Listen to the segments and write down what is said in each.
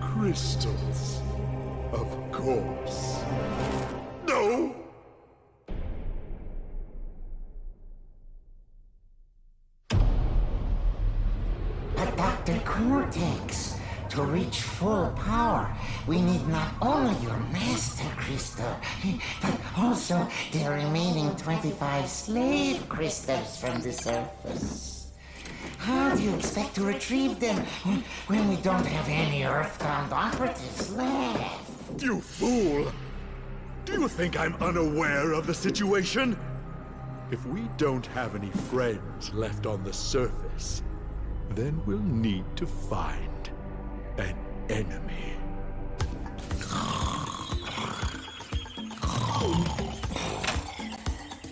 Crystals, of course. No! But Dr. Cortex, to reach full power, we need not only your master crystal, but also the remaining 25 slave crystals from the surface. How do you expect to retrieve them when we don't have any Earthbound operatives left? You fool! Do you think I'm unaware of the situation? If we don't have any friends left on the surface, then we'll need to find an enemy.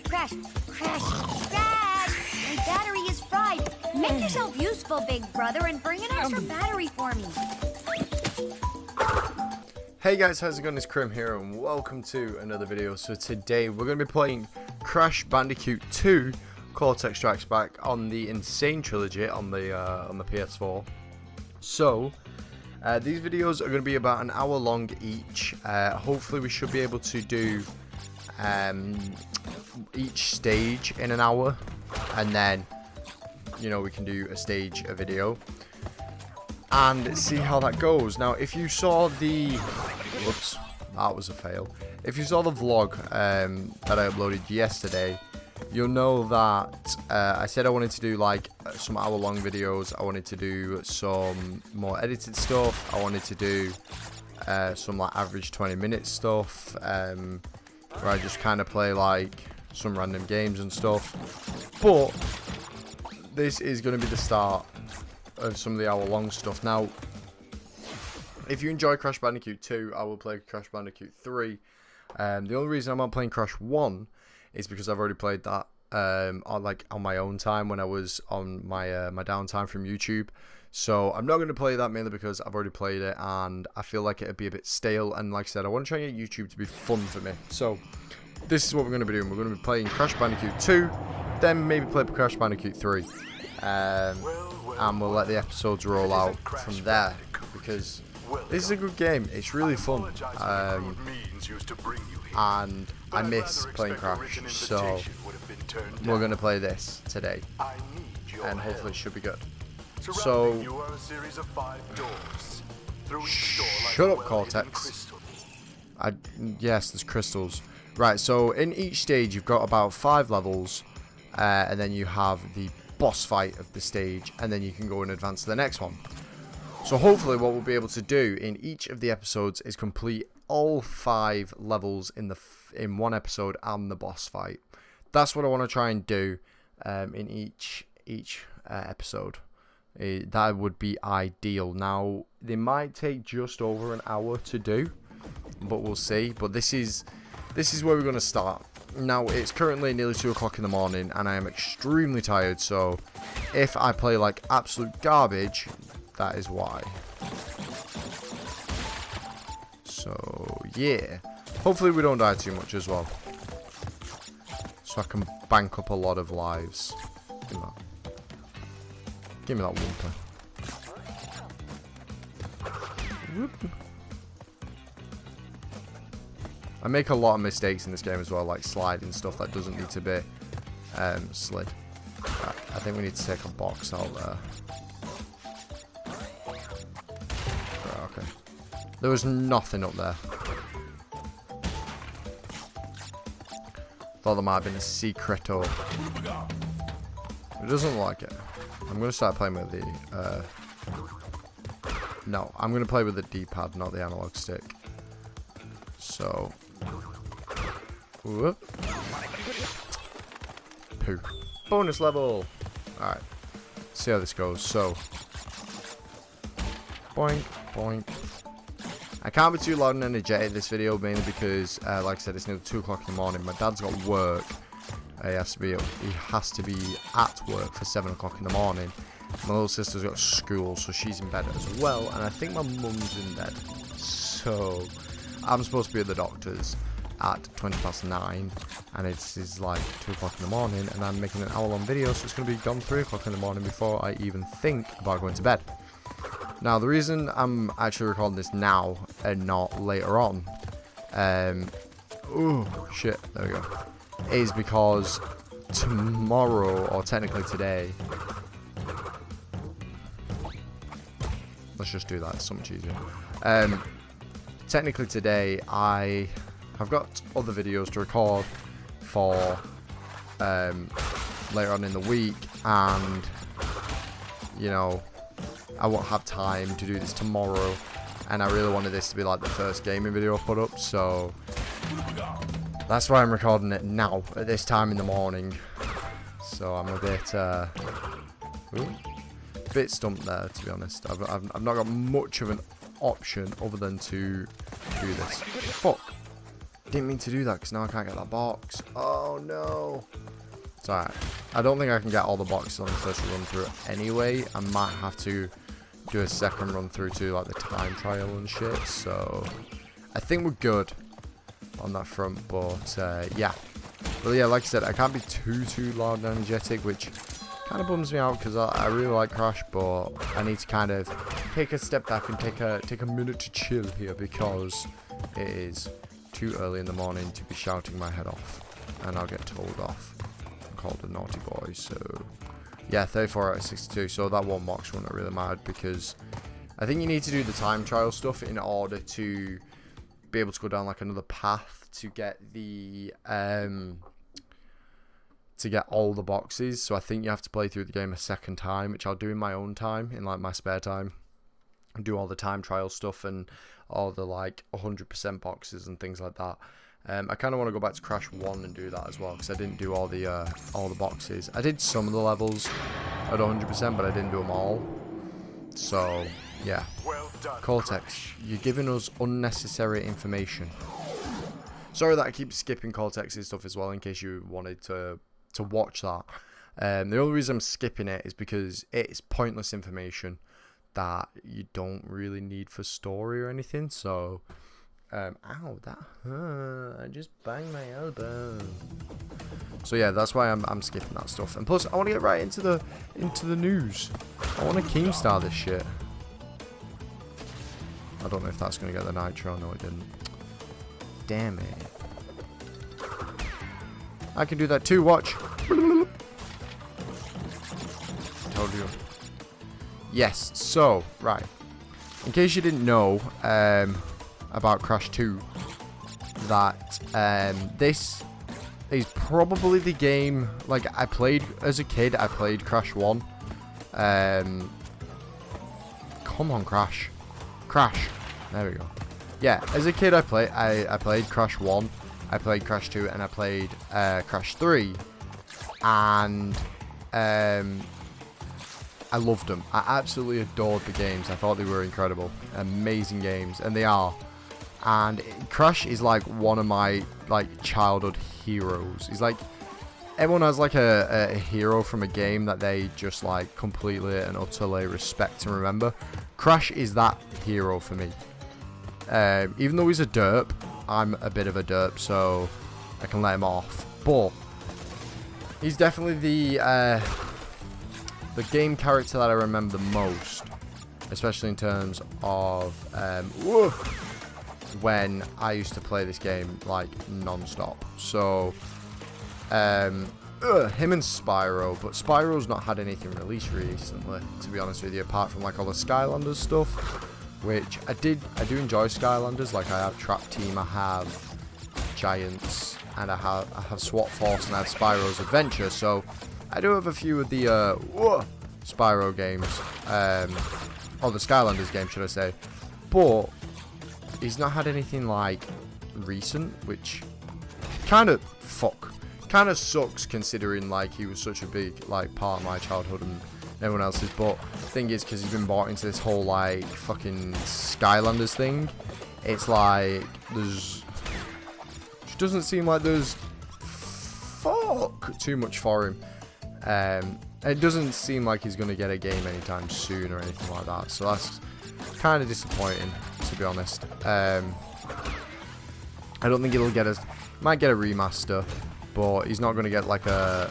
Crash! Crash! Dad! My battery is fried! Make yourself useful, big brother, and bring an extra battery for me. Hey guys, how's it going? It's Krim here and welcome to another video. So today we're going to be playing Crash Bandicoot 2 Cortex Strikes Back on the Sane Trilogy on the PS4. So these videos are going to be about an hour long each. Hopefully we should be able to do each stage in an hour, and then we can do a stage a video and see how that goes. Now if you saw the whoops, that was a fail. If you saw the vlog that I uploaded yesterday, you'll know that I said I wanted to do like some hour-long videos. I wanted to do some more edited stuff. I wanted to do some like average 20-minute stuff where I just kind of play like some random games and stuff. But this is going to be the start of some of the hour-long stuff. Now, if you enjoy Crash Bandicoot 2, I will play Crash Bandicoot 3. The only reason I'm not playing Crash 1 is because I've already played that on my own time when I was on my my downtime from YouTube. So I'm not going to play that mainly because I've already played it and I feel like it'd be a bit stale. And like I said, I want to try and get YouTube to be fun for me. So this is what we're going to be doing. We're going to be playing Crash Bandicoot 2, then maybe play Crash Bandicoot 3. And we'll let the episodes roll out from there because this is a good game. It's really fun. And I miss playing Crash, so we're going to play this today, and hopefully it should be good. So, shut up, Cortex. Yes, there's crystals. Right, so in each stage you've got about 5 levels, and then you have the boss fight of the stage, and then you can go and advance to the next one. So hopefully what we'll be able to do in each of the episodes is complete all 5 levels in one episode and the boss fight. That's what I want to try and do in each episode. That would be ideal. Now they might take just over an hour to do, but we'll see. But this is where we're going to start. Now it's currently nearly 2 o'clock in the morning and I am extremely tired, so if I play like absolute garbage, that is why. So yeah, hopefully we don't die too much as well, so I can bank up a lot of lives. Give me that whooper. Whoop. I make a lot of mistakes in this game as well, like sliding stuff that doesn't need to be slid. Right, I think we need to take a box out there. Right, okay. There was nothing up there. Thought there might have been a secreto. It doesn't like it. I'm going to start playing with the... no, I'm going to play with the D-pad, not the analog stick. So... whoop. Poo. Bonus level! Alright. See how this goes. So... boink, boink. I can't be too loud and energetic this video, mainly because, like I said, it's nearly 2 o'clock in the morning. My dad's got work. He has to be at work for 7 o'clock in the morning. My little sister's got school, so she's in bed as well. And I think my mum's in bed. So I'm supposed to be at the doctor's. at 9:20, and it's like 2 o'clock in the morning, and I'm making an hour-long video, so it's going to be gone 3 o'clock in the morning before I even think about going to bed. Now, the reason I'm actually recording this now and not later on, oh shit, there we go, is because tomorrow, or technically today, let's just do that, it's so much easier. Technically today, I have got other videos to record for later on in the week, and you know, I won't have time to do this tomorrow, and I really wanted this to be like the first gaming video I put up, so that's why I'm recording it now at this time in the morning. So I'm a bit stumped there, to be honest. I've not got much of an option other than to do this. Fuck! Didn't mean to do that because now I can't get that box. Oh no! It's alright. I don't think I can get all the boxes on the first run through anyway. I might have to do a second run through to like the time trial and shit. So I think we're good on that front. But yeah. But yeah, like I said, I can't be too loud and energetic, which kind of bums me out because I really like Crash, but I need to kind of take a step back and take a minute to chill here because it is too early in the morning to be shouting my head off, and I'll get told off. I'm called a naughty boy, so yeah, 34 out of 62. So that one box wouldn't have really mattered because I think you need to do the time trial stuff in order to be able to go down like another path to get the to get all the boxes. So I think you have to play through the game a second time, which I'll do in my own time, in like my spare time, and do all the time trial stuff and all the like 100% boxes and things like that. I kind of want to go back to Crash 1 and do that as well, because I didn't do all the boxes. I did some of the levels at 100%, but I didn't do them all. So yeah, Well done, Cortex, you're giving us unnecessary information. Sorry that I keep skipping Cortex's stuff as well, in case you wanted to watch that. The only reason I'm skipping it is because it's pointless information that you don't really need for story or anything. So ow, that hurt. I just banged my elbow. So yeah, that's why I'm skipping that stuff. And plus I want to get right into the news. I want to Keemstar this shit. I don't know if that's gonna get the nitro. No, it didn't. Damn it. I can do that too, watch. Told you. Yes, so, right. In case you didn't know about Crash 2, that this is probably the game, like, I played as a kid. I played Crash 1. Come on, Crash. Crash. There we go. Yeah, as a kid I played Crash 1, I played Crash 2, and I played Crash 3, and I loved them. I absolutely adored the games. I thought they were incredible, amazing games, and they are. And Crash is like one of my like childhood heroes. He's like, everyone has like a hero from a game that they just like completely and utterly respect and remember. Crash is that hero for me. Even though he's a derp, I'm a bit of a derp, so I can let him off. But he's definitely the game character that I remember most, especially in terms of when I used to play this game like non-stop. So him and Spyro, but Spyro's not had anything released recently, to be honest with you, apart from like all the Skylanders stuff, which I do enjoy Skylanders. Like I have Trap Team, I have Giants, and I have SWAT Force, and I have Spyro's Adventure. So I do have a few of the Spyro games, or the Skylanders game, should I say? But he's not had anything like recent, which kind of sucks considering like he was such a big like part of my childhood and everyone else's. But the thing is, because he's been bought into this whole like fucking Skylanders thing, it's like it doesn't seem like there's too much for him. It doesn't seem like he's going to get a game anytime soon or anything like that. So that's kind of disappointing, to be honest. I don't think it'll get us. Might get a remaster, but he's not going to get like a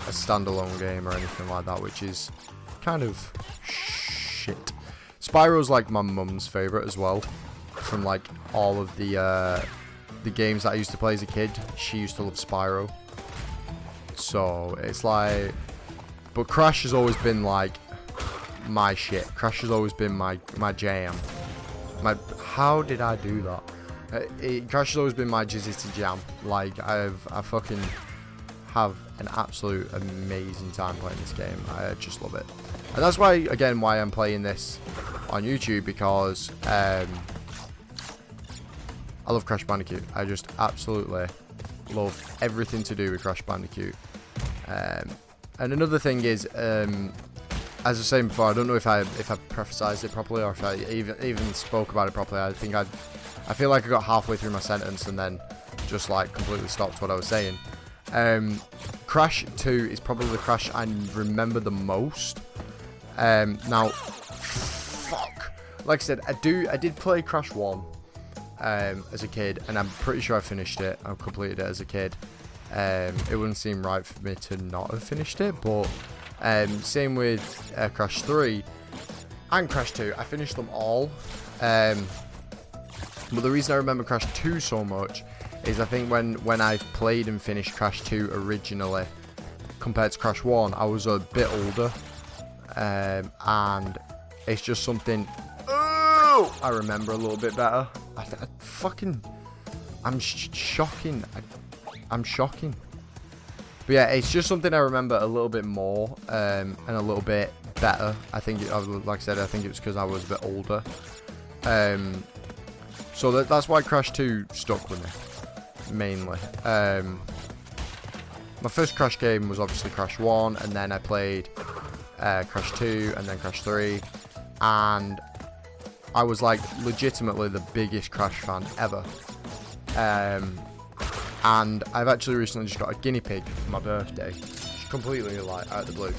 standalone game or anything like that, which is kind of shit. Spyro's like my mum's favorite as well, from like all of the games that I used to play as a kid. She used to love Spyro, so it's like. But Crash has always been like my shit. Crash has always been my jam. How did I do that? Crash has always been my jizzity jam. Like I fucking have an absolute amazing time playing this game. I just love it, and that's why I'm playing this on YouTube, because I love Crash Bandicoot. I just absolutely love everything to do with Crash Bandicoot. And another thing is, as I was saying before, I don't know if I prefaced it properly, or if I even spoke about it properly. I feel like I got halfway through my sentence and then just like completely stopped what I was saying. Crash 2 is probably the Crash I remember the most. Now, fuck. Like I said, I did play Crash 1 as a kid, and I'm pretty sure I finished it. I completed it as a kid. It wouldn't seem right for me to not have finished it, but same with Crash 3 and Crash 2. I finished them all. But the reason I remember Crash 2 so much is I think when I played and finished Crash 2 originally compared to Crash 1, I was a bit older. And it's just something I remember a little bit better. I'm shocking. I'm shocking. But yeah, it's just something I remember a little bit more, and a little bit better. I think, like I said, I think it was because I was a bit older. So that's why Crash 2 stuck with me, mainly. My first Crash game was obviously Crash 1, and then I played Crash 2, and then Crash 3, and I was like legitimately the biggest Crash fan ever. And I've actually recently just got a guinea pig for my birthday. It's completely like out of the blue,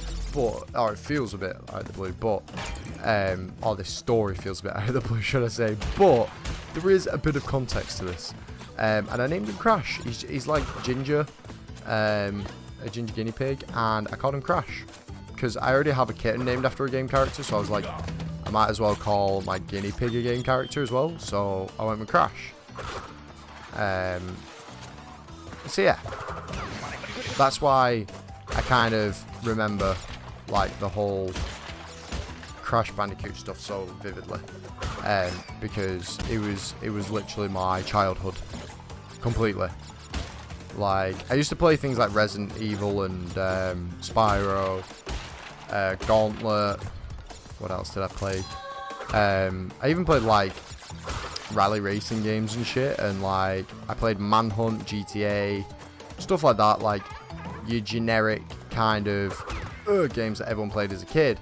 or it feels a bit out of the blue, but or this story feels a bit out of the blue, should I say? But there is a bit of context to this, and I named him Crash. He's like ginger, a ginger guinea pig, and I called him Crash because I already have a kitten named after a game character, so I was like, I might as well call my guinea pig a game character as well. So I went with Crash. So yeah, that's why I kind of remember like the whole Crash Bandicoot stuff so vividly, because it was literally my childhood completely. Like I used to play things like Resident Evil and Spyro, Gauntlet. What else did I play? I even played like rally racing games and shit, and like I played Manhunt, GTA, stuff like that, like your generic kind of games that everyone played as a kid.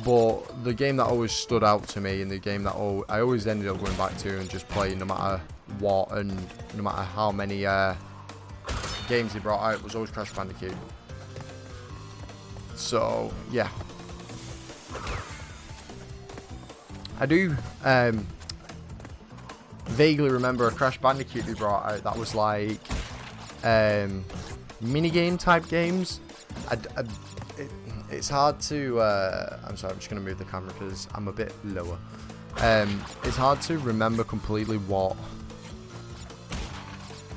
But the game that always stood out to me, and the game that I always ended up going back to and just playing no matter what, and no matter how many games they brought out, was always Crash Bandicoot. So yeah, I do vaguely remember a Crash Bandicoot they brought out that was like minigame type games. It's hard to I'm sorry, I'm just going to move the camera because I'm a bit lower. It's hard to remember completely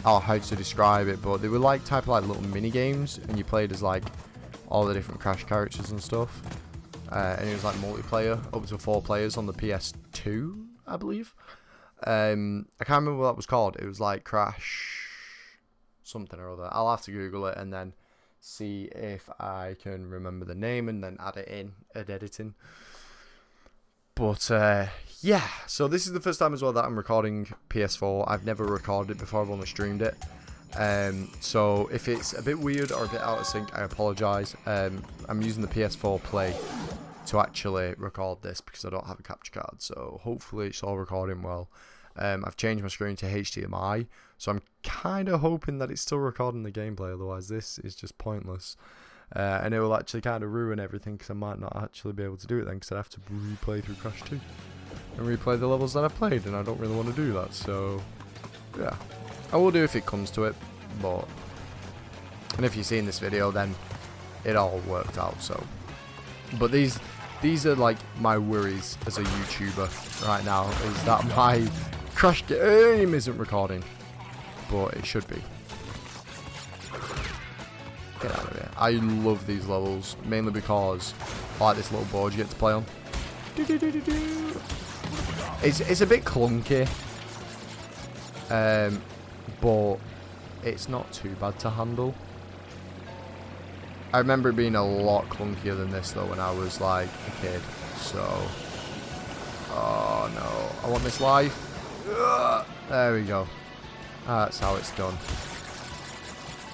how to describe it, but they were like type of like little mini games, and you played as like all the different Crash characters and stuff, and it was like multiplayer up to 4 players on the PS2, I believe. I can't remember what that was called. It was like Crash something or other. I'll have to Google it and then see if I can remember the name and then add it in at editing. But yeah, so this is the first time as well that I'm recording PS4. I've never recorded it before, I've only streamed it. So if it's a bit weird or a bit out of sync, I apologise. I'm using the PS4 Play to actually record this because I don't have a capture card, so hopefully it's all recording well. I've changed my screen to HDMI, so I'm kind of hoping that it's still recording the gameplay, otherwise this is just pointless. And it will actually kind of ruin everything because I might not actually be able to do it then, because I'd have to replay through Crash 2 and replay the levels that I've played, and I don't really want to do that, so yeah. I will do if it comes to it, but... And if you've seen this video, then it all worked out, so... But these are, like, my worries as a YouTuber right now, is that my Crash game isn't recording. But it should be. Get out of here. I love these levels, mainly because I like this little board you get to play on. It's a bit clunky, but it's not too bad to handle. I remember it being a lot clunkier than this though when I was like a kid. So, oh no, I want this life. Ugh. There we go. That's how it's done.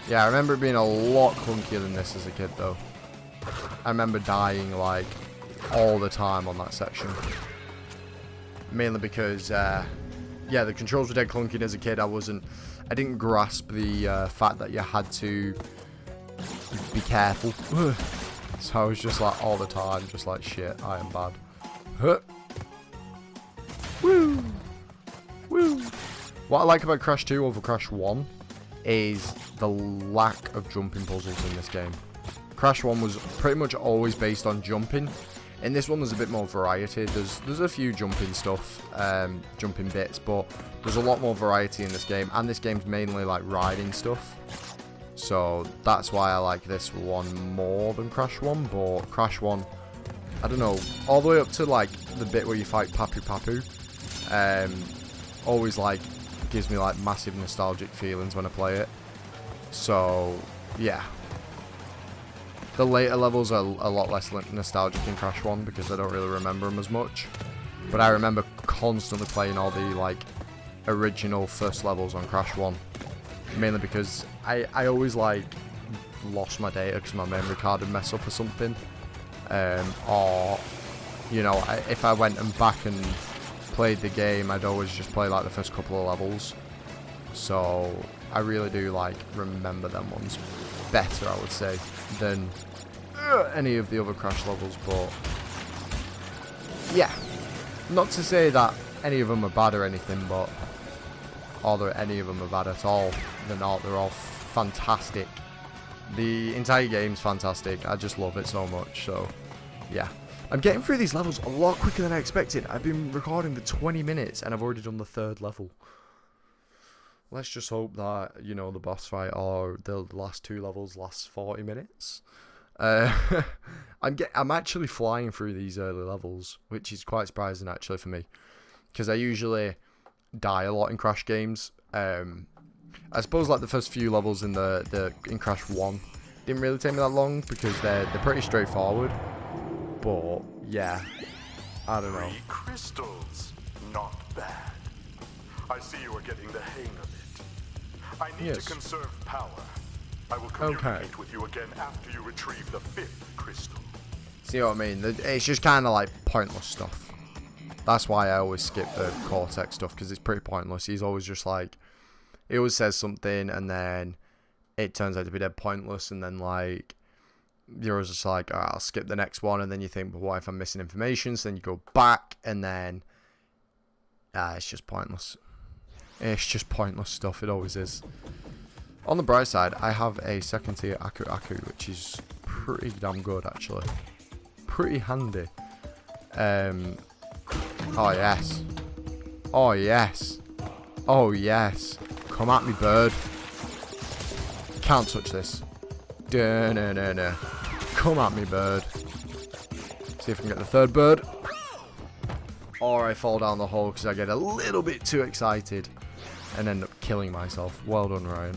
Yeah, I remember it being a lot clunkier than this as a kid though. I remember dying like all the time on that section. Mainly because, yeah, the controls were dead clunky as a kid. I didn't grasp the fact that you had to be careful. So I was just like all the time, just like shit, I am bad. Huh. Woo! Woo! What I like about Crash 2 over Crash 1 is the lack of jumping puzzles in this game. Crash 1 was pretty much always based on jumping. In this one there's a bit more variety. There's a few jumping stuff, jumping bits, but there's a lot more variety in this game, and this game's mainly like riding stuff. So that's why I like this one more than Crash 1, but Crash 1, I don't know, all the way up to like the bit where you fight Papu Papu, always like gives me like massive nostalgic feelings when I play it. So yeah, the later levels are a lot less nostalgic in Crash 1 because I don't really remember them as much, but I remember constantly playing all the like original first levels on Crash 1, mainly because I always like lost my data because my memory card would mess up or something, or you know, if I went and back and played the game, I'd always just play like the first couple of levels. So I really do like remember them ones better, I would say, than any of the other Crash levels. But yeah, not to say that any of them are bad or anything, but or that any of them are bad at all. They're not. They're all fantastic. The entire game's fantastic. I just love it so much. So yeah, I'm getting through these levels a lot quicker than I expected. I've been recording for 20 minutes and I've already done the 3rd level. Let's just hope that, you know, the boss fight or the last 2 levels last 40 minutes. I'm actually flying through these early levels, which is quite surprising actually for me, because I usually die a lot in Crash games. I suppose like the first few levels in in Crash 1 didn't really take me that long because they're pretty straightforward. But yeah, I don't know. 3 crystals, not bad. I see you are getting the hang of it. I need to conserve power. I will communicate with you again after you retrieve the 5th crystal. See what I mean? It's just kind of like pointless stuff. That's why I always skip the Cortex stuff, because it's pretty pointless. He's always just like, he always says something and then it turns out to be dead pointless, and then like you're always just like, oh, I'll skip the next one, and then you think, but what if I'm missing information? So then you go back and then it's just pointless. It's just pointless stuff. It always is. On the bright side, I have a 2nd tier Aku Aku, which is pretty damn good actually. Pretty handy. Oh yes. Oh yes. Oh yes. Come at me, bird. Can't touch this. No. Come at me, bird. See if I can get the 3rd bird. Or I fall down the hole because I get a little bit too excited and end up killing myself. Well done, Ryan.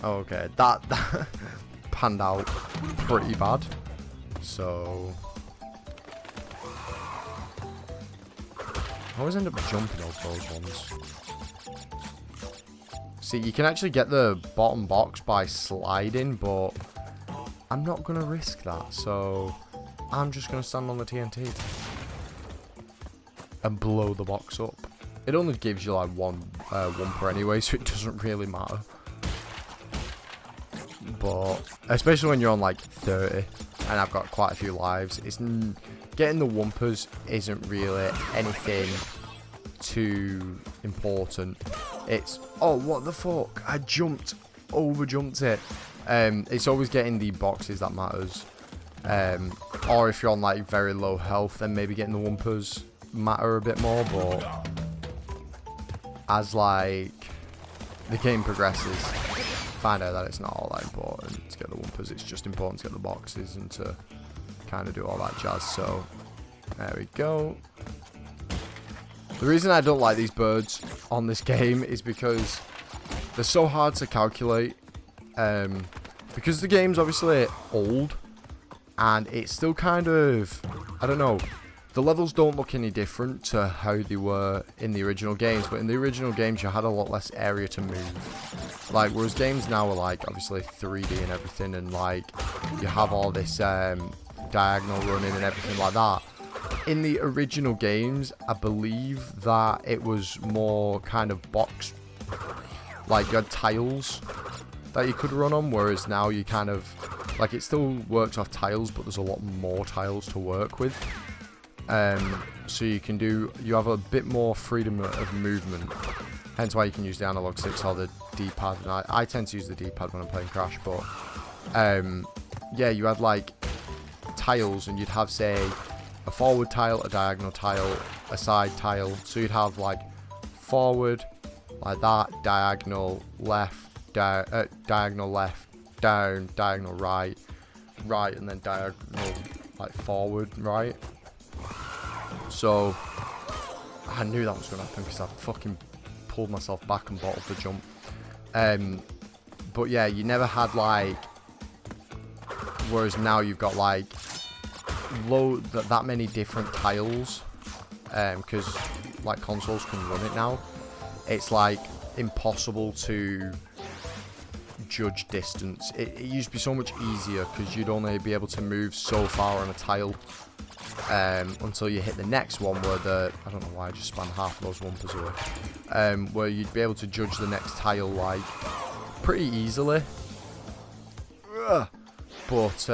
Okay, that panned out pretty bad. So I always end up jumping off those ones. See, you can actually get the bottom box by sliding, but I'm not going to risk that. So I'm just going to stand on the TNT and blow the box up. It only gives you like one per anyway, so it doesn't really matter. But especially when you're on like 30 and I've got quite a few lives, it's getting the Whumpers isn't really anything too important. It's, oh, what the fuck? I over jumped it. It's always getting the boxes that matters. Or if you're on like very low health, then maybe getting the Wumpas matter a bit more. But as like the game progresses, find out that it's not all that important to get the Wumpas. It's just important to get the boxes and to kind of do all that jazz. So there we go. The reason I don't like these birds on this game is because they're so hard to calculate. Because the game's obviously old and it's still kind of, I don't know, the levels don't look any different to how they were in the original games, but in the original games you had a lot less area to move. Like, whereas games now are like obviously 3D and everything, and like you have all this diagonal running and everything like that. In the original games, I believe that it was more kind of box, like you had tiles that you could run on, whereas now you kind of, like, it still works off tiles, but there's a lot more tiles to work with. So you have a bit more freedom of movement, hence why you can use the analog sticks or the D-pad. And I tend to use the D-pad when I'm playing Crash, but yeah, you had like tiles, and you'd have, say, a forward tile, a diagonal tile, a side tile. So you'd have like forward, like that, diagonal left, diagonal left, down, diagonal right, right, and then diagonal like forward, right. So I knew that was going to happen because I fucking pulled myself back and bottled the jump. But yeah, you never had like, whereas now you've got like that many different tiles, because like consoles can run it now. It's like impossible to judge distance. It used to be so much easier because you'd only be able to move so far on a tile until you hit the next one, where I don't know why I just spanned half of those Wumpas away, where you'd be able to judge the next tile like pretty easily. But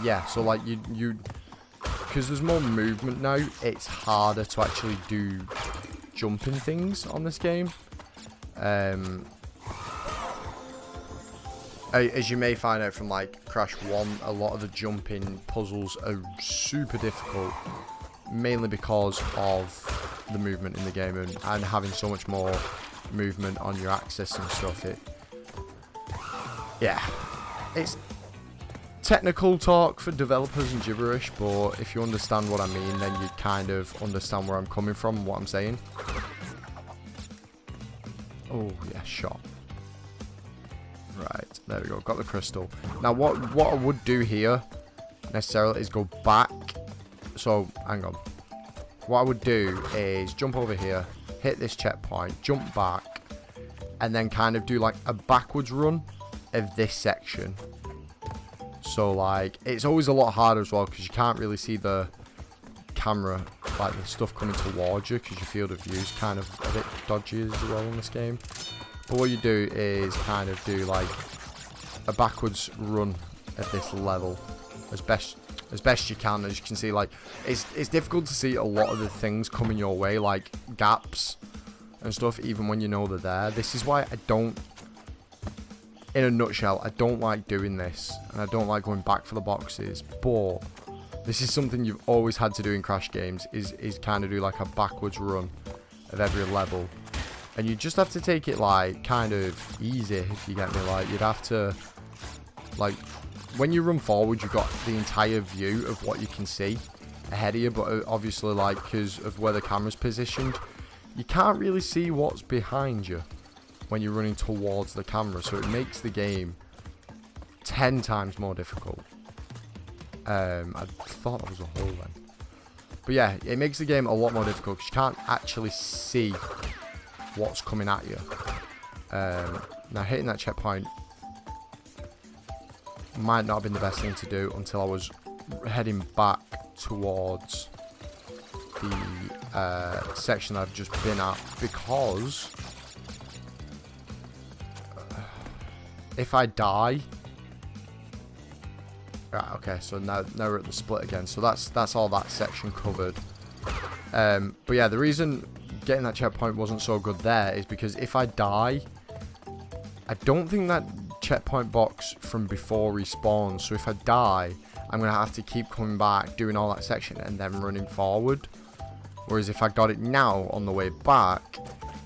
yeah, so like you because there's more movement now, it's harder to actually do jumping things on this game. As you may find out from like Crash 1, a lot of the jumping puzzles are super difficult, mainly because of the movement in the game and having so much more movement on your axis and stuff. Yeah, it's technical talk for developers and gibberish, but if you understand what I mean, then you kind of understand where I'm coming from and what I'm saying. Oh yeah, shot. Right, there we go, got the crystal. Now what I would do here necessarily is go back. So hang on, what I would do is jump over here, hit this checkpoint, jump back, and then kind of do like a backwards run of this section. So like, it's always a lot harder as well because you can't really see the camera, like the stuff coming towards you, because your field of view is kind of a bit dodgy as well in this game. But what you do is kind of do like a backwards run at this level as best you can. As you can see, like it's difficult to see a lot of the things coming your way, like gaps and stuff, even when you know they're there. This is why I don't, in a nutshell, I don't like doing this, and I don't like going back for the boxes. But this is something you've always had to do in Crash games, is kind of do like a backwards run of every level. And you just have to take it like kind of easy, if you get me. Like, you'd have to, like, when you run forward, you've got the entire view of what you can see ahead of you, but obviously, like, because of where the camera's positioned, you can't really see what's behind you when you're running towards the camera, so it makes the game 10 times more difficult. I thought that was a hole then. But yeah, it makes the game a lot more difficult because you can't actually see what's coming at you. Now, hitting that checkpoint might not have been the best thing to do until I was heading back towards the section I've just been at, because if I die, right, okay, so now we're at the split again, so that's all that section covered. But yeah, the reason getting that checkpoint wasn't so good there is because if I die, I don't think that checkpoint box from before respawns. So if I die, I'm going to have to keep coming back, doing all that section, and then running forward. Whereas if I got it now on the way back,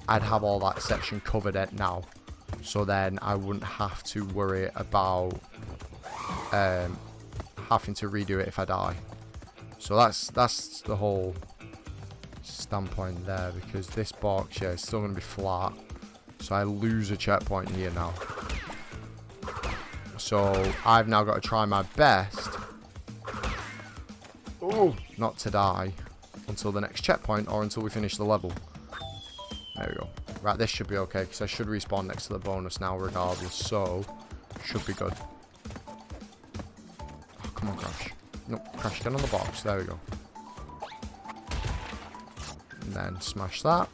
I'd have all that section covered it now. So then I wouldn't have to worry about having to redo it if I die. So that's the whole standpoint there, because this box, yeah, is still going to be flat. So I lose a checkpoint here now. So I've now got to try my best not to die until the next checkpoint or until we finish the level. There we go. Right, this should be okay because I should respawn next to the bonus now regardless. So, should be good. Oh, come on, Crash. Nope, Crash, get on the box. There we go. And then smash that.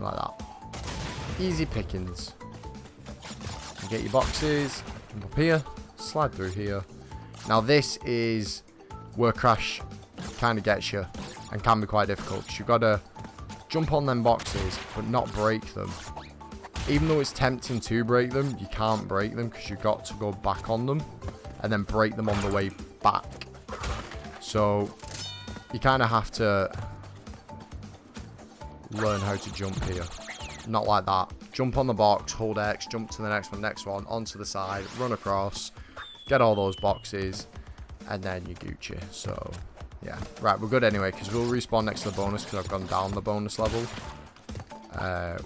Like that. Easy pickings. You get your boxes, jump up here, slide through here. Now this is where Crash kind of gets you and can be quite difficult, because you've got to jump on them boxes but not break them. Even though it's tempting to break them, you can't break them because you've got to go back on them and then break them on the way back. So you kind of have to learn how to jump here. Not like that. Jump on the box, hold X, jump to the next one, onto the side, run across, get all those boxes, and then you Gucci. So, yeah. Right, we're good anyway, because we'll respawn next to the bonus, because I've gone down the bonus level.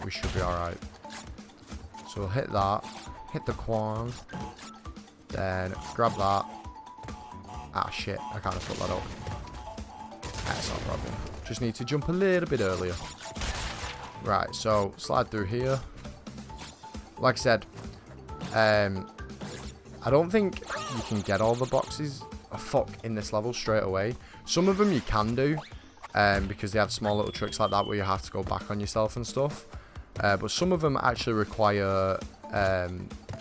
We should be alright. So we'll hit that, hit the Quan, then grab that. Ah, shit, I can't put that up. That's not a problem. Just need to jump a little bit earlier. Right, so slide through here. Like I said, I don't think you can get all the boxes in this level straight away. Some of them you can do, because they have small little tricks like that where you have to go back on yourself and stuff. But some of them actually require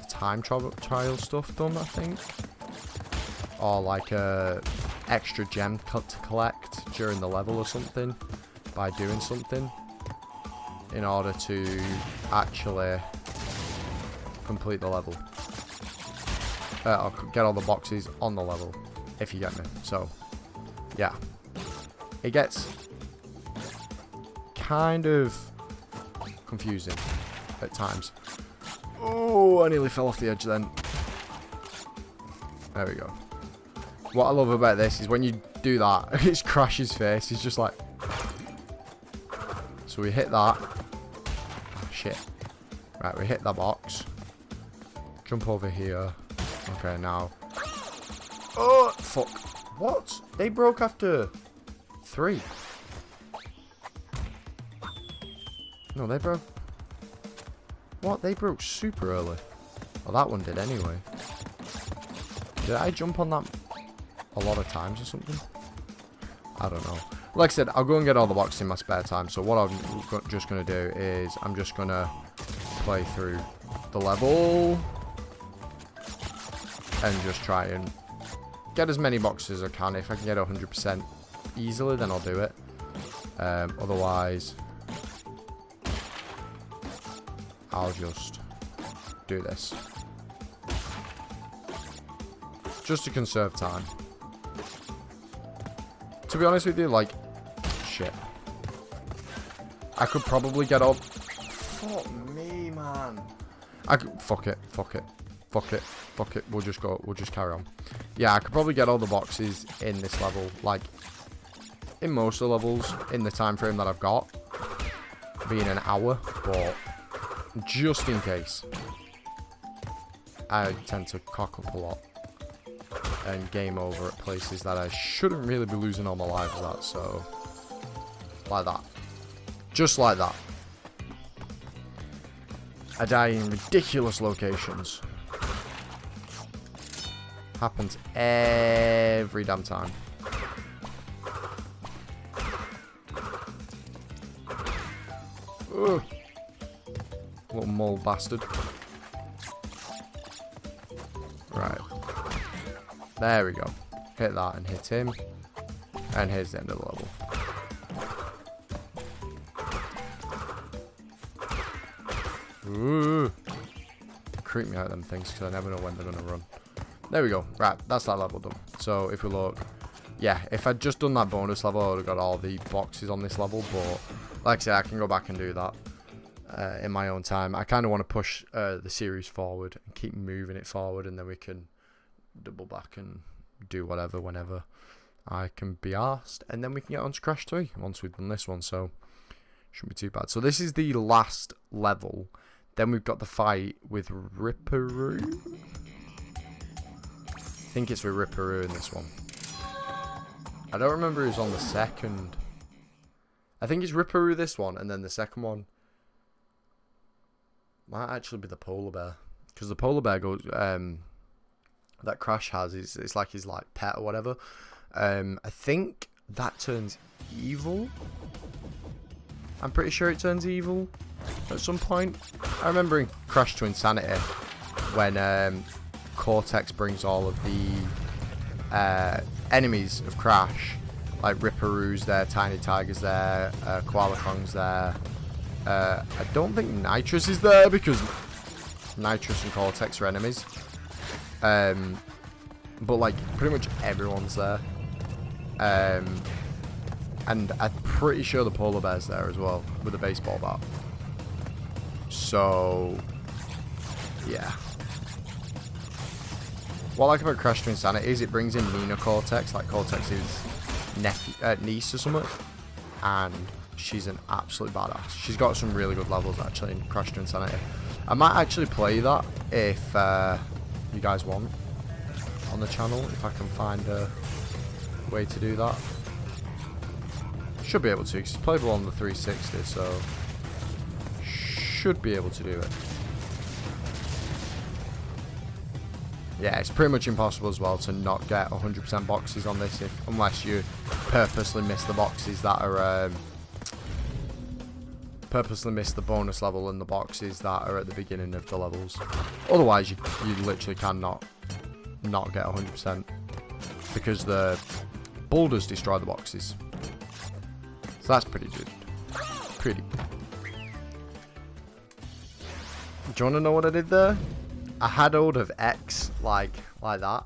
time trial stuff done, I think. Or like a extra gem to collect during the level or something by doing something in order to actually complete the level. Or get all the boxes on the level, if you get me. So, yeah. It gets kind of confusing at times. Oh, I nearly fell off the edge then. There we go. What I love about this is when you do that, it's Crash's face. He's just like... So we hit that. Shit. Right, we hit that box. Jump over here. Okay, now. Oh, fuck. What? They broke after 3. No, they broke... What? They broke super early. Well, that one did anyway. Did I jump on that a lot of times or something? I don't know. Like I said, I'll go and get all the boxes in my spare time. So what I'm just going to do is I'm just going to play through the level and just try and get as many boxes as I can. If I can get 100% easily, then I'll do it. Otherwise, I'll just do this. Just to conserve time. To be honest with you, like, shit. I could probably get up. Fuck me, man. I could, fuck it. We'll just go, we'll just carry on. Yeah, I could probably get all the boxes in this level, like, in most of the levels, in the time frame that I've got, being an hour, but just in case, I tend to cock up a lot and game over at places that I shouldn't really be losing all my lives at, so like that. Just like that. I die in ridiculous locations. Happens every damn time. Ugh. Little mole bastard. Right. There we go. Hit that and hit him. And here's the end of the level. Ooh. Creep me out them things because I never know when they're going to run. There we go. Right, that's that level done. So if we look, yeah, if I'd just done that bonus level, I would have got all the boxes on this level. But like I said, I can go back and do that in my own time. I kind of want to push the series forward and keep moving it forward, and then we can double back and do whatever whenever I can be asked, and then we can get on to Crash 3 once we've done this one. So shouldn't be too bad. So this is the last level. Then we've got the fight with Ripperoo. I think it's with Ripperoo in this one. I don't remember who's on the second. I think it's Ripperoo this one, and then the second one might actually be the polar bear, because the polar bear goes that Crash has it's like his like pet or whatever. I think that turns evil. I'm pretty sure it turns evil at some point. I remember in Crash to Insanity when Cortex brings all of the enemies of Crash, like Ripperoo's there, Tiny Tiger's there, Koala Kong's there. I don't think Nitrous is there because Nitrous and Cortex are enemies. But like pretty much everyone's there. And I'm pretty sure the polar bear's there as well with a baseball bat. So yeah. What I like about Crash to Insanity is it brings in Nina Cortex, like Cortex's niece or something, and she's an absolute badass. She's got some really good levels actually in Crash to Insanity. I might actually play that if you guys want on the channel, if I can find a way to do that. Should be able to, because it's playable on the 360, so should be able to do it. Yeah, it's pretty much impossible as well to not get 100% boxes on this, unless you purposely miss the boxes that are purposely miss the bonus level and the boxes that are at the beginning of the levels. Otherwise, you literally cannot not get 100%, because the boulders destroy the boxes. So that's pretty good. Pretty good. Do you want to know what I did there? I had hold of X like that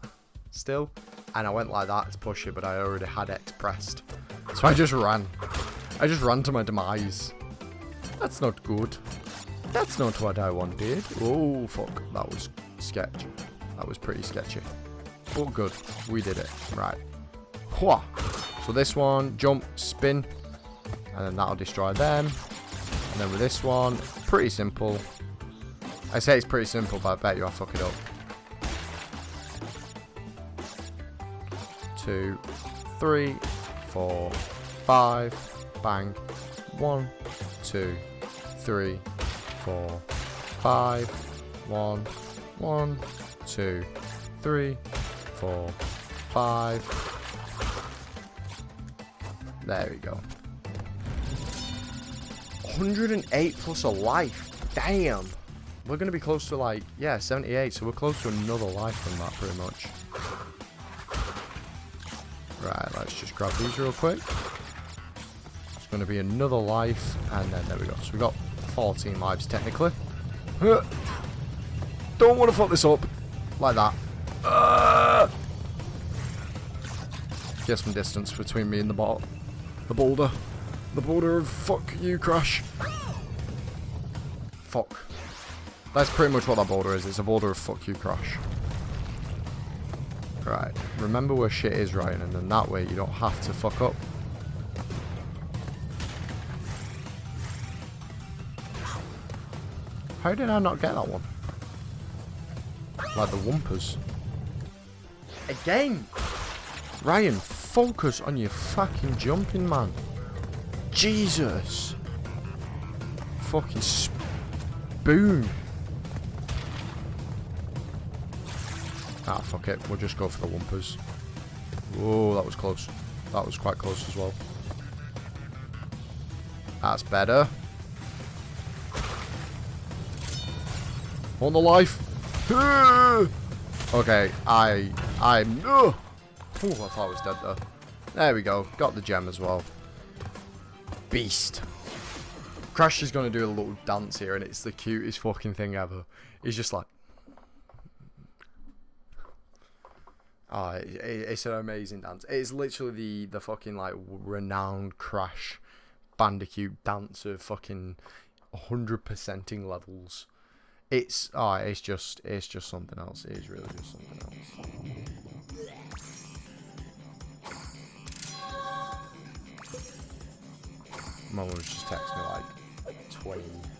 still, and I went like that to push it, but I already had X pressed. So I just ran. I just ran to my demise. That's not good. That's not what I wanted. Oh, fuck. That was sketch. That was pretty sketchy. But good. We did it. Right. Whoa. So this one, jump, spin, and then that'll destroy them. And then with this one, pretty simple. I say it's pretty simple, but I bet you I fuck it up. 2, 3, 4, 5. Bang. 1, 2, 3, 4, 5. 1, 1, 2, 3, 4, 5. There we go. 108 plus a life. Damn. We're going to be close to, like, yeah, 78, so we're close to another life from that, pretty much. Right, let's just grab these real quick. It's going to be another life, and then there we go. So we got 14 lives, technically. Don't want to fuck this up. Like that. Get some distance between me and the boulder. The boulder of fuck you, Crash. Fuck. That's pretty much what that boulder is. It's a boulder of fuck you, Crash. Right. Remember where shit is, Ryan, and then that way you don't have to fuck up. How did I not get that one? Like the Wumpers. Again! Ryan, focus on your fucking jumping, man. Jesus! Fucking spoon. Ah, fuck it. We'll just go for the Wumpers. Whoa, that was close. That was quite close as well. That's better. On the life. Okay, I I'm... Oh, I thought I was dead though. There we go. Got the gem as well. Beast. Crash is going to do a little dance here, and it's the cutest fucking thing ever. He's just like... Oh, it's an amazing dance. It's literally the fucking, like, renowned Crash Bandicoot dance of fucking 100%ing levels. It's just something else. It is really just something else. Mum was just texting me like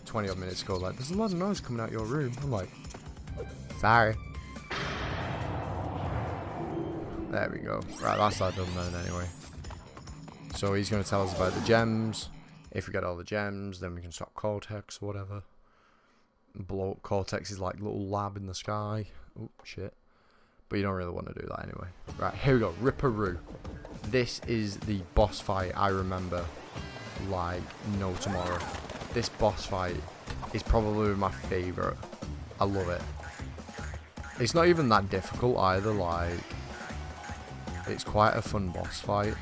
20 odd minutes ago, like, there's a lot of noise coming out your room. I'm like, sorry. There we go. Right, that's that done then anyway. So he's going to tell us about the gems. If we get all the gems, then we can stop Cortex or whatever. Blow up Cortex's like little lab in the sky. Oh, shit. But you don't really want to do that anyway. Right, here we go. Ripperoo. This is the boss fight I remember like no tomorrow. This boss fight is probably my favourite. I love it. It's not even that difficult either, like... It's quite a fun boss fight. Right,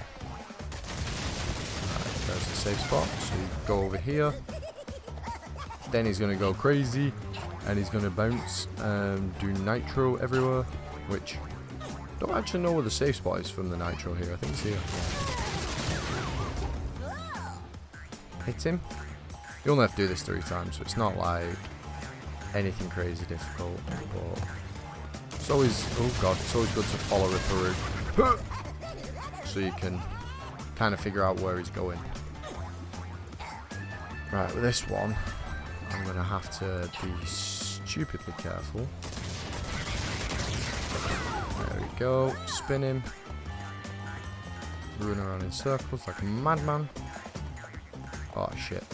there's the safe spot. So you go over here. Then he's going to go crazy. And he's going to bounce and do nitro everywhere. Which, I don't actually know where the safe spot is from the nitro here. I think it's here. Hit him. You only have to do this 3 times. So it's not like anything crazy difficult. But it's always, oh god, it's always good to follow Ripperoo. So you can kind of figure out where he's going. Right, with this one, I'm going to have to be stupidly careful. There we go. Spin him. Run around in circles like a madman. Oh, shit.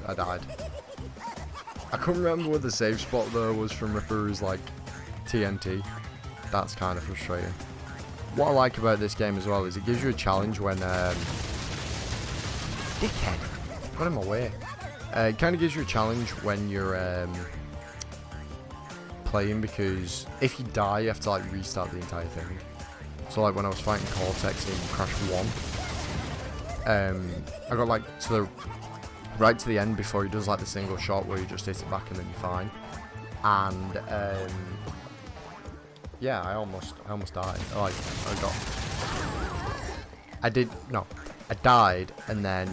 I died. I couldn't remember where the save spot though was from Ripperoo's like TNT. That's kind of frustrating. What I like about this game as well is it gives you a challenge when dickhead got in my way. It kind of gives you a challenge when you're playing, because if you die you have to like restart the entire thing. So like when I was fighting Cortex in Crash 1, I got like right to the end before he does like the single shot where you just hit it back and then you're fine. And yeah, I almost died. Like I died, and then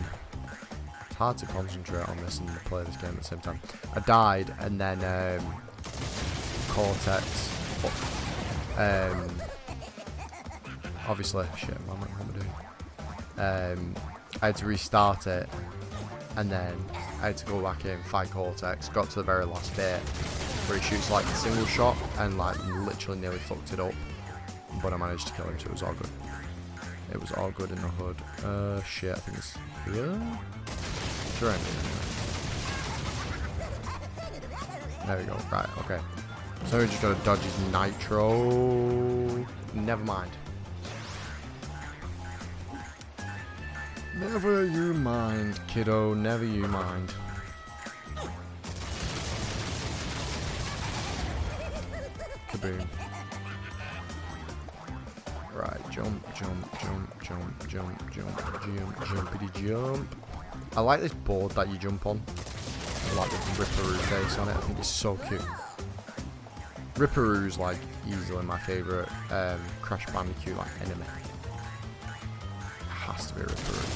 it's hard to concentrate on this and play this game at the same time. I died, and then Cortex obviously shit, what am I doing? I had to restart it. And then I had to go back in, fight Cortex, got to the very last bit where he shoots like the single shot and like literally nearly fucked it up. But I managed to kill him, so it was all good. It was all good in the hood. Shit, I think it's here? Sure. There we go, right, okay. So we just gotta dodge his nitro. Never mind. Never you mind, kiddo. Never you mind. Kaboom. Right, jumpity jump. I like this board that you jump on. I like the Ripperoo face on it. I think it's so cute. Ripperoo's like easily my favourite Crash Bandicoot like enemy. Has to be Ripperoo.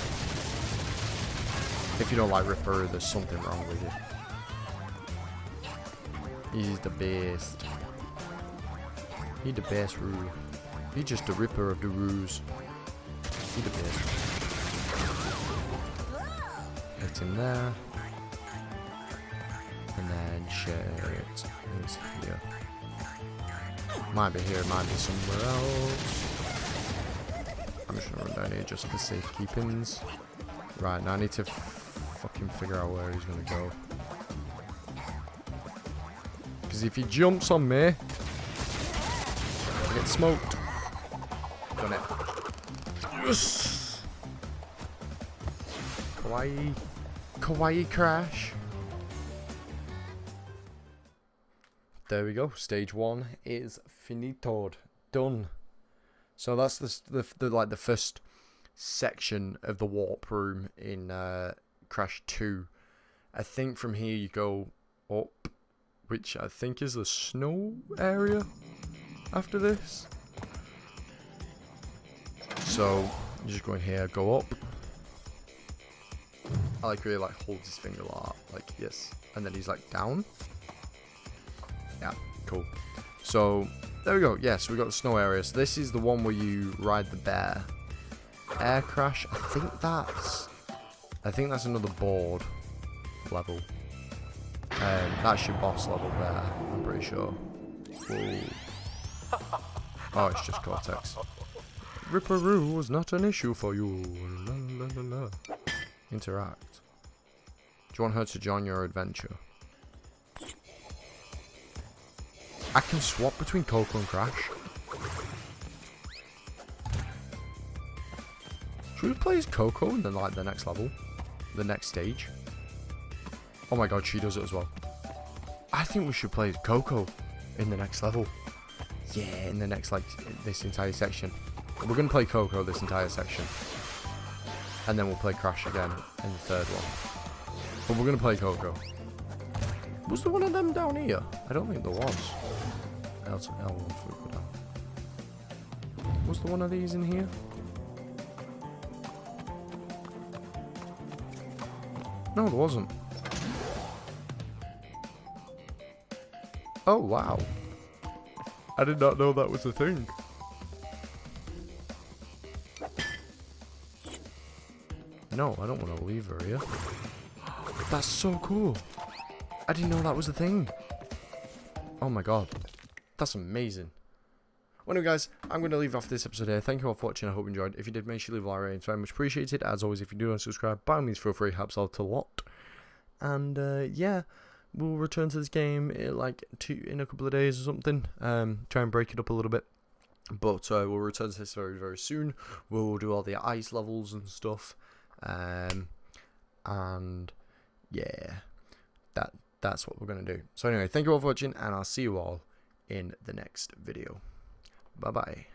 If you don't like Ripperoo, there's something wrong with you. He's the best. He's the best Roo. He's just the Ripper of the Roos. He's the best. Hit him there. And then shit. He's here. Might be here, might be somewhere else. I'm just gonna run down here just for safekeepings. Right, now I need to fucking figure out where he's gonna go. Because if he jumps on me, I get smoked. Done it. Yes! Kawaii. Kawaii Crash. there we go. Stage 1 is finitoed. Done. So that's the first section of the warp room in Crash 2. I think from here you go up, which I think is the snow area after this. So you just go in here, go up. I really holds his finger like yes, and then he's down. Yeah, cool. So there we go. Yes, we got the snow area. So this is the one where you ride the bear. Air crash. I think that's another board level. That's your boss level there. I'm pretty sure. Whoa. Oh, it's just Cortex. Ripperoo was not an issue for you. La, la, la, la. Interact. Do you want her to join your adventure? I can swap between Coco and Crash. Should we play as Coco and then the next level? The next stage? Oh my god, she does it as well. I think we should play as Coco in the next level. Yeah, in the next, this entire section. We're going to play Coco this entire section. And then we'll play Crash again in the third one. But we're going to play Coco. Was there one of them down here? I don't think there was. Was there one of these in here? No, there wasn't. Oh, wow. I did not know that was a thing. No, I don't want to leave her here. That's so cool. I didn't know that was a thing. Oh my god. That's amazing. Well, anyway, guys, I'm going to leave off this episode here. Thank you all for watching. I hope you enjoyed. If you did, make sure you leave a like rating. It's very much appreciated. As always, if you do want to subscribe, by all means, feel free. It helps out a lot. And, yeah, we'll return to this game in a couple of days or something. Try and break it up a little bit. But we'll return to this very, very soon. We'll do all the ice levels and stuff. And, yeah, that's what we're going to do. So, anyway, thank you all for watching, and I'll see you all in the next video. Bye bye.